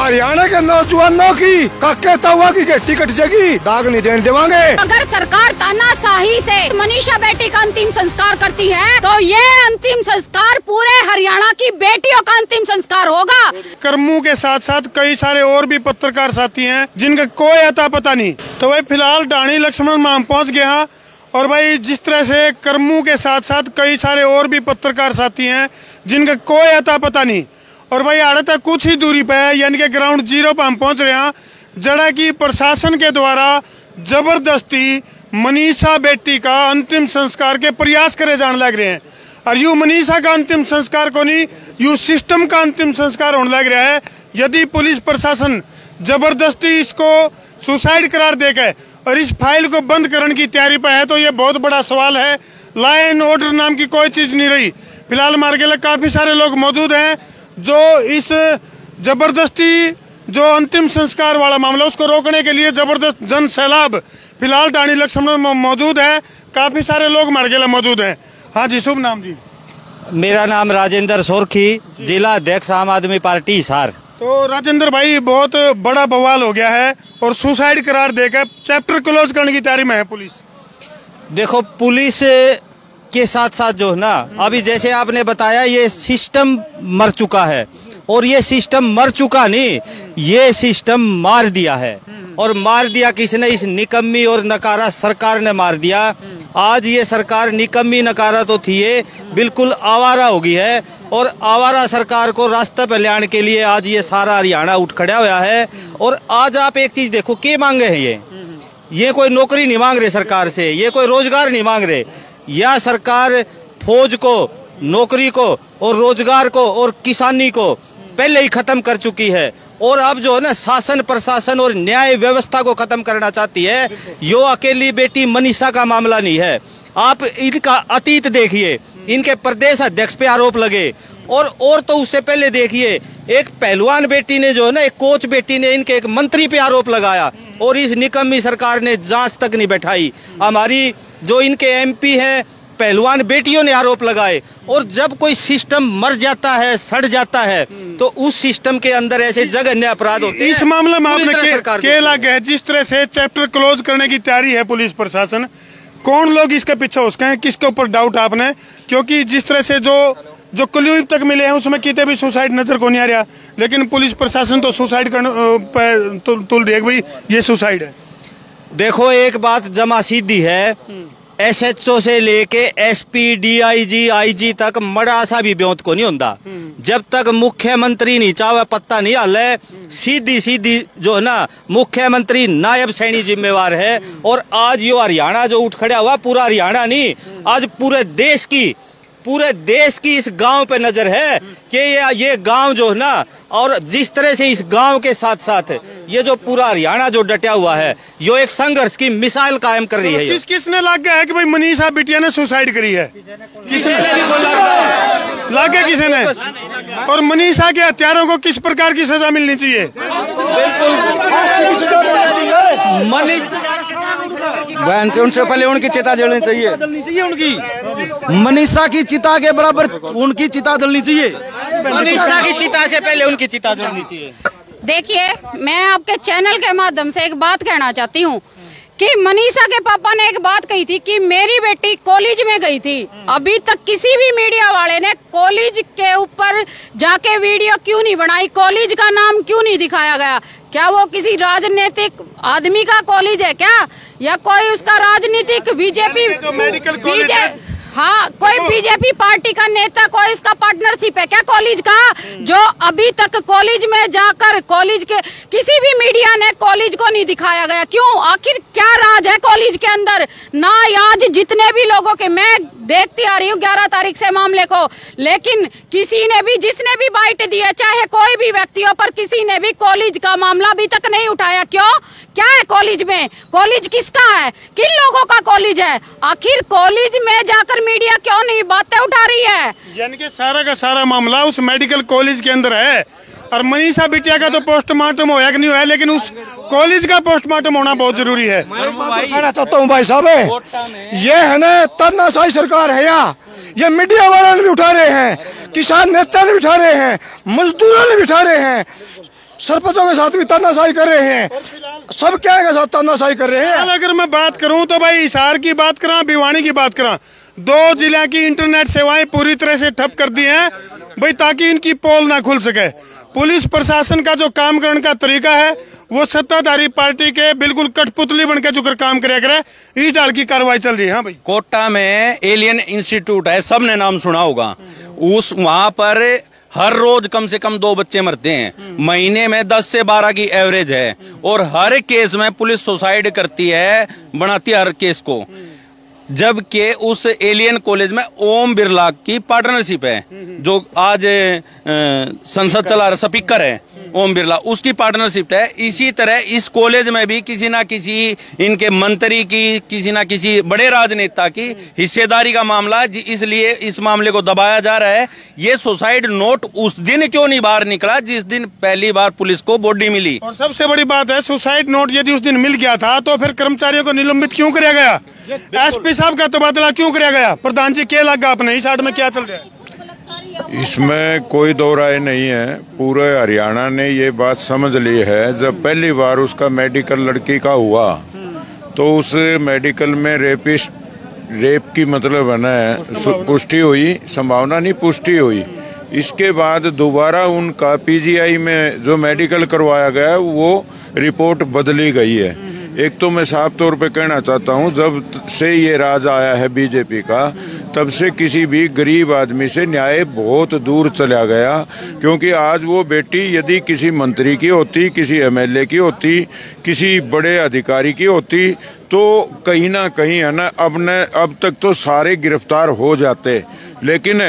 हरियाणा के नौजवानों की काके तवा की गट्टी कट जाएगी, दाग नहीं देने देवांगे। अगर सरकार तानाशाही से मनीषा बेटी का अंतिम संस्कार करती है तो ये अंतिम संस्कार पूरे हरियाणा की बेटियों का अंतिम संस्कार होगा। कर्मू के साथ साथ कई सारे और भी पत्रकार साथी हैं जिनका कोई अता पता नहीं। तो भाई फिलहाल ढाणी लक्ष्मण माम पहुंच गया और भाई जिस तरह से कर्मू के साथ साथ कई सारे और भी पत्रकार साथी हैं जिनका कोई अता पता नहीं। और भाई आड़े तक कुछ ही दूरी पे है, यानी कि ग्राउंड जीरो पे हम पहुंच रहे हैं, जड़ा की प्रशासन के द्वारा जबरदस्ती मनीषा बेटी का अंतिम संस्कार के प्रयास करे जाने लग रहे हैं। और यू मनीषा का अंतिम संस्कार को नहीं, यू सिस्टम का अंतिम संस्कार होने लग रहा है। यदि पुलिस प्रशासन जबरदस्ती इसको सुसाइड करार देकर और इस फाइल को बंद करने की तैयारी पर है तो ये बहुत बड़ा सवाल है। लॉ एंड ऑर्डर नाम की कोई चीज नहीं रही। फिलहाल मार्गे काफी सारे लोग मौजूद हैं जो इस जबरदस्ती जो अंतिम संस्कार वाला मामला उसको रोकने के लिए जबरदस्त जन सैलाब फिलहाल ढाणी लक्ष्मण में मौजूद है। काफी सारे लोग मार्गे मौजूद हैं। हाँ जी, शुभ नाम जी? मेरा नाम राजेंद्र सोरखी, जिला अध्यक्ष आम आदमी पार्टी हिसार। तो राजेंद्र भाई, बहुत बड़ा बवाल हो गया है और सुसाइड करार देकर चैप्टर क्लोज करने की तैयारी में है पुलिस। देखो, पुलिस के साथ साथ जो है ना, अभी जैसे आपने बताया ये सिस्टम मर चुका है और ये सिस्टम मर चुका नहीं, ये सिस्टम मार दिया है। और मार दिया किसने? इस निकम्मी और नकारा सरकार ने मार दिया। आज ये सरकार निकम्मी नकारा तो थी, ये बिल्कुल आवारा हो गई है और आवारा सरकार को रास्ते पर लाने के लिए आज ये सारा हरियाणा उठ खड़ा हुआ है। और आज आप एक चीज देखो, क्या मांगे हैं ये कोई नौकरी नहीं मांग रहे सरकार से, ये कोई रोजगार नहीं मांग रहे। यह सरकार फौज को, नौकरी को और रोजगार को और किसानी को पहले ही खत्म कर चुकी है और अब जो है ना शासन प्रशासन और न्याय व्यवस्था को खत्म करना चाहती है। यो अकेली बेटी मनीषा का मामला नहीं है। आप इनका अतीत देखिए, इनके प्रदेश अध्यक्ष पे आरोप लगे और तो उससे पहले देखिए एक पहलवान बेटी ने जो है ना, एक कोच बेटी ने इनके एक मंत्री पे आरोप लगाया और इस निकम्मी सरकार ने जांच तक नहीं बैठाई। हमारी जो इनके एमपी हैं पहलवान बेटियों ने आरोप लगाए। और जब कोई सिस्टम मर जाता है, सड़ जाता है, तो उस सिस्टम के अंदर ऐसे जघन्य अपराध होते हैं। इस मामले में आपने क्या लगा है? जिस तरह से चैप्टर क्लोज करने की तैयारी है पुलिस प्रशासन, कौन लोग इसके पीछे उसके हैं, किसके ऊपर डाउट आपने? क्योंकि जिस तरह से जो क्लू तक मिले हैं उसमें कितने भी सुसाइड नजर को नहीं आ रहा, लेकिन पुलिस प्रशासन तो सुसाइड करने तुल रही है भाई ये सुसाइड है। देखो, एक बात जमा सीधी है, SHO से लेके SP DIG IG तक मड़ा सा भी ब्योत को नहीं होता जब तक मुख्यमंत्री नहीं चाहे पत्ता नहीं हले। सीधी जो है ना, मुख्यमंत्री नायब सैनी जिम्मेवार है। और आज यो हरियाणा जो उठ खड़ा हुआ, पूरा हरियाणा नहीं, आज पूरे देश की इस गांव पे नजर है कि ये गांव जो है ना, और जिस तरह से इस गांव के साथ साथ ये जो पूरा हरियाणा जो डटा हुआ है, यो एक संघर्ष की मिसाल कायम कर रही है। किसने लग गया है कि भाई मनीषा बिटिया ने सुसाइड करी है? किसने लग गया? किसी ने? और मनीषा के हत्यारों को किस प्रकार की सजा मिलनी चाहिए? उनसे पहले उनकी चिता जलनी चाहिए उनकी। मनीषा की चिता के बराबर उनकी चिता जलनी चाहिए। मनीषा की चिता से पहले उनकी चिता जलनी चाहिए। देखिए, मैं आपके चैनल के माध्यम से एक बात कहना चाहती हूँ कि मनीषा के पापा ने एक बात कही थी कि मेरी बेटी कॉलेज में गई थी। अभी तक किसी भी मीडिया वाले ने कॉलेज के ऊपर जाके वीडियो क्यों नहीं बनाई? कॉलेज का नाम क्यों नहीं दिखाया गया? क्या वो किसी राजनीतिक आदमी का कॉलेज है क्या, या कोई उसका राजनीतिक बीजेपी हाँ, कोई बीजेपी पार्टी का नेता, कोई उसका पार्टनरशिप है क्या कॉलेज का? जो अभी तक कॉलेज में जाकर कॉलेज के किसी भी मीडिया ने कॉलेज को नहीं दिखाया गया। क्यों? आखिर क्या राज है कॉलेज के अंदर? ना आज जितने भी लोगों के, मैं देखती आ रही हूँ 11 तारीख से मामले को, लेकिन किसी ने भी, जिसने भी बाइट दी है, चाहे कोई भी व्यक्ति हो, पर किसी ने भी कॉलेज का मामला अभी तक नहीं उठाया। क्यों? क्या है कॉलेज में? कॉलेज किसका है? किन लोगों का कॉलेज है? आखिर कॉलेज में जाकर मीडिया क्यों नहीं बातें उठा रही है? यानी कि सारा का सारा मामला उस मेडिकल कॉलेज के अंदर है। और मनीषा बिटिया का तो पोस्टमार्टम होया कि नहीं होया, लेकिन उस कॉलेज का पोस्टमार्टम होना बहुत जरूरी है। कहना चाहता हूँ भाई साहब, ये है ना तानाशाही सरकार है यहाँ। ये मीडिया वाले भी उठा रहे हैं, किसान नेता भी उठा रहे हैं, मजदूरों भी उठा रहे हैं। सरपंचों के साथ भी तानाशाही कर रहे हैं, सब क्या के साथ तानाशाही कर रहे हैं। अगर मैं बात करूं तो भाई हिसार की बात करा, भिवानी की बात करा, 2 जिला की इंटरनेट सेवाएं पूरी तरह से ठप कर दी हैं भाई, ताकि इनकी पोल ना खुल सके। पुलिस प्रशासन का जो काम करने का तरीका है वो सत्ताधारी पार्टी के बिल्कुल कठपुतली बनकर जो काम करे इस डाल की कार्रवाई चल रही है। हाँ भाई, कोटा में एलियन इंस्टीट्यूट है, सबने नाम सुना होगा। उस वहां पर हर रोज कम से कम 2 बच्चे मरते हैं, महीने में 10 से 12 की एवरेज है, और हर केस में पुलिस सुसाइड करती है, बनाती है हर केस को। जबकि उस एलियन कॉलेज में ओम बिरला की पार्टनरशिप है, जो आज संसद चला रहा स्पीकर है ओम बिरला, उसकी पार्टनरशिप है। इसी तरह इस कॉलेज में भी किसी ना किसी इनके मंत्री की, किसी ना किसी बड़े राजनेता की हिस्सेदारी का मामला है, इसलिए इस मामले को दबाया जा रहा है। ये सुसाइड नोट उस दिन क्यों नहीं बाहर निकला जिस दिन पहली बार पुलिस को बॉडी मिली? और सबसे बड़ी बात है, सुसाइड नोट यदि उस दिन मिल गया था तो फिर कर्मचारियों को निलंबित क्यों किया गया? एसपी साहब का तबादला क्यों किया गया? प्रधान जी क्या लगा अपने इस आड़ में क्या चल रहा है? इसमें कोई दो राय नहीं है। पूरे हरियाणा ने ये बात समझ ली है। जब पहली बार उसका मेडिकल लड़की का हुआ तो उस मेडिकल में रेप की मतलब है ना पुष्टि हुई, संभावना नहीं पुष्टि हुई। इसके बाद दोबारा उनका पीजीआई में जो मेडिकल करवाया गया वो रिपोर्ट बदली गई है। एक तो मैं साफ तौर पे कहना चाहता हूँ, जब से ये राज आया है बीजेपी का, तब से किसी भी गरीब आदमी से न्याय बहुत दूर चला गया। क्योंकि आज वो बेटी यदि किसी मंत्री की होती, किसी एमएलए की होती, किसी बड़े अधिकारी की होती, तो कहीं ना कहीं है ना अब तक तो सारे गिरफ्तार हो जाते। लेकिन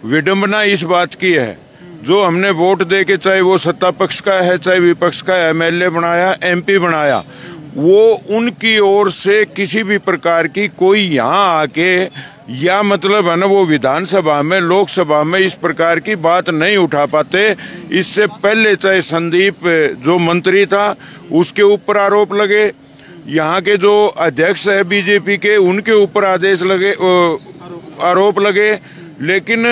विडंबना इस बात की है, जो हमने वोट दे के, चाहे वो सत्ता पक्ष का है चाहे विपक्ष का, एमएलए बनाया, एमपी बनाया, वो उनकी ओर से किसी भी प्रकार की कोई यहाँ आके या मतलब है ना वो विधानसभा में, लोकसभा में इस प्रकार की बात नहीं उठा पाते। इससे पहले चाहे संदीप जो मंत्री था उसके ऊपर आरोप लगे, यहाँ के जो अध्यक्ष है बीजेपी के उनके ऊपर आरोप लगे। लेकिन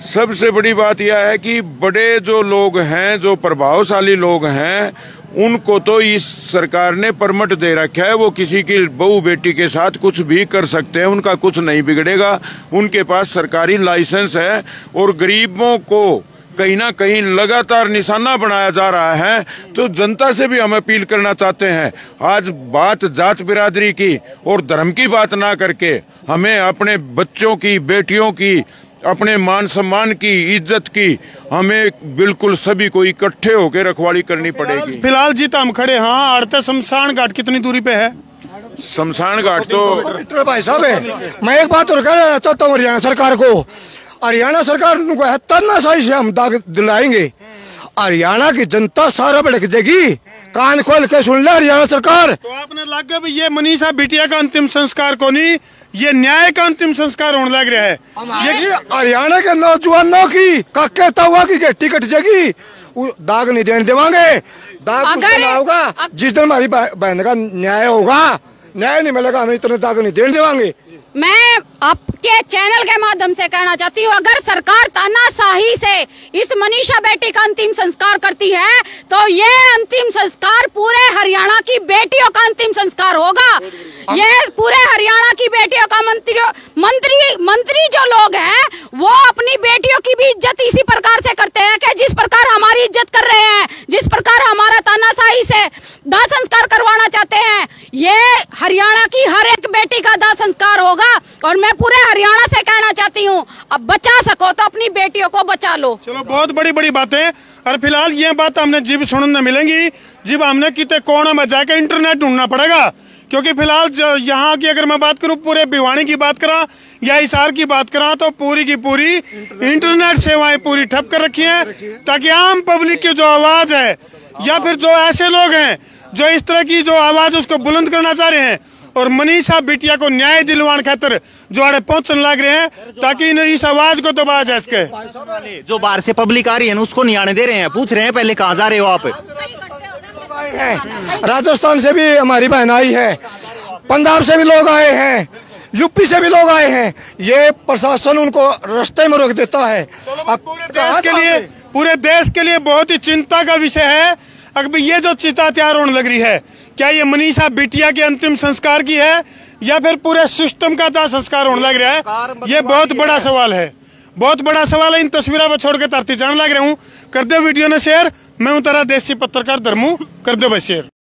सबसे बड़ी बात यह है कि बड़े जो लोग हैं, जो प्रभावशाली लोग हैं, उनको तो इस सरकार ने परमिट दे रखा है, वो किसी की बहू बेटी के साथ कुछ भी कर सकते हैं, उनका कुछ नहीं बिगड़ेगा। उनके पास सरकारी लाइसेंस है और गरीबों को कहीं ना कहीं लगातार निशाना बनाया जा रहा है। तो जनता से भी हम अपील करना चाहते हैं, आज बात जात बिरादरी की और धर्म की बात ना करके हमें अपने बच्चों की, बेटियों की, अपने मान सम्मान की, इज्जत की, हमें बिल्कुल सभी को इकट्ठे होकर रखवाली करनी पड़ेगी। फिलहाल जीत हम खड़े, हाँ, आड़ते शमशान घाट कितनी दूरी पे है? शमशान घाट तो भाई साहब है। मैं एक बात और कहना चाहता हूँ हरियाणा सरकार को, हरियाणा सरकार को है तानाशाही से हम दाग दिलाएंगे। हरियाणा की जनता सारा भड़क जाएगी, कान खोल के सुन ले हरियाणा सरकार। तो आपने लगा भी ये मनीषा बिटिया का अंतिम संस्कार को नहीं, ये न्याय का अंतिम संस्कार होने लग रहा है। ये हरियाणा के नौजवानों की का कहता हुआ कि टिकट जाएगी, दाग नहीं देने देवांगे। दाग अगर होगा जिस दिन हमारी बहन का न्याय होगा, न्याय नहीं मिलेगा, हम इतने दाग नहीं देने देवांगे। मैं आपके चैनल के माध्यम से कहना चाहती हूँ, अगर सरकार तानाशाही से इस मनीषा बेटी का अंतिम संस्कार करती है तो ये अंतिम संस्कार पूरे हरियाणा की बेटियों का अंतिम संस्कार होगा। ये पूरे हरियाणा की बेटियों का मंत्री जो लोग हैं वो अपनी बेटियों की भी इज्जत इसी प्रकार से करते हैं कि जिस प्रकार हमारी इज्जत कर रहे हैं, जिस प्रकार हमारा तानाशाही से दाह संस्कार करवाना चाहते हैं, ये हरियाणा की हर एक बेटी का दाह संस्कार होगा। और मैं पूरे हरियाणा से कहना चाहती हूँ, अब बचा सको तो अपनी बेटियों को बचा लो। चलो, बहुत बड़ी बड़ी बातें। और फिलहाल ये बात हमने जीव सुनने मिलेंगी जब हमने कितने कोने में जाकर इंटरनेट ढूंढना पड़ेगा। क्योंकि फिलहाल यहाँ की अगर मैं बात करूँ, पूरे भिवानी की बात करा या हिसार की बात करा, तो पूरी की पूरी इंटरनेट सेवाएं पूरी ठप कर रखी हैं, ताकि आम पब्लिक की जो आवाज है या फिर जो ऐसे लोग हैं जो इस तरह की जो आवाज उसको बुलंद करना चाह रहे हैं और मनीषा बिटिया को न्याय दिलवाने खातिर जो आड़े पहुंचने लग रहे हैं, ताकि इस आवाज को दबाया जा सके। जो बाहर से पब्लिक आ रही है ना, उसको नहीं आने दे रहे हैं, पूछ रहे हैं पहले कहाँ जा रहे हो आप। राजस्थान से भी हमारी बहन आई है, पंजाब से भी लोग आए हैं, यूपी से भी लोग आए हैं। ये प्रशासन उनको रास्ते में रोक देता है। पूरे देश के लिए बहुत ही चिंता का विषय है। अब ये जो चिता तैयार होने लग रही है, क्या ये मनीषा बिटिया के अंतिम संस्कार की है या फिर पूरे सिस्टम का दाह संस्कार होने लग रहा है? ये बहुत बड़ा सवाल है, बहुत बड़ा सवाल है। इन तस्वीरों पर छोड़ के धरती जाने लग रहा हूँ। कर दो वीडियो ने शेयर। मैं हूँ तेरा देसी पत्रकार धर्मू, कर दो भाई शेयर।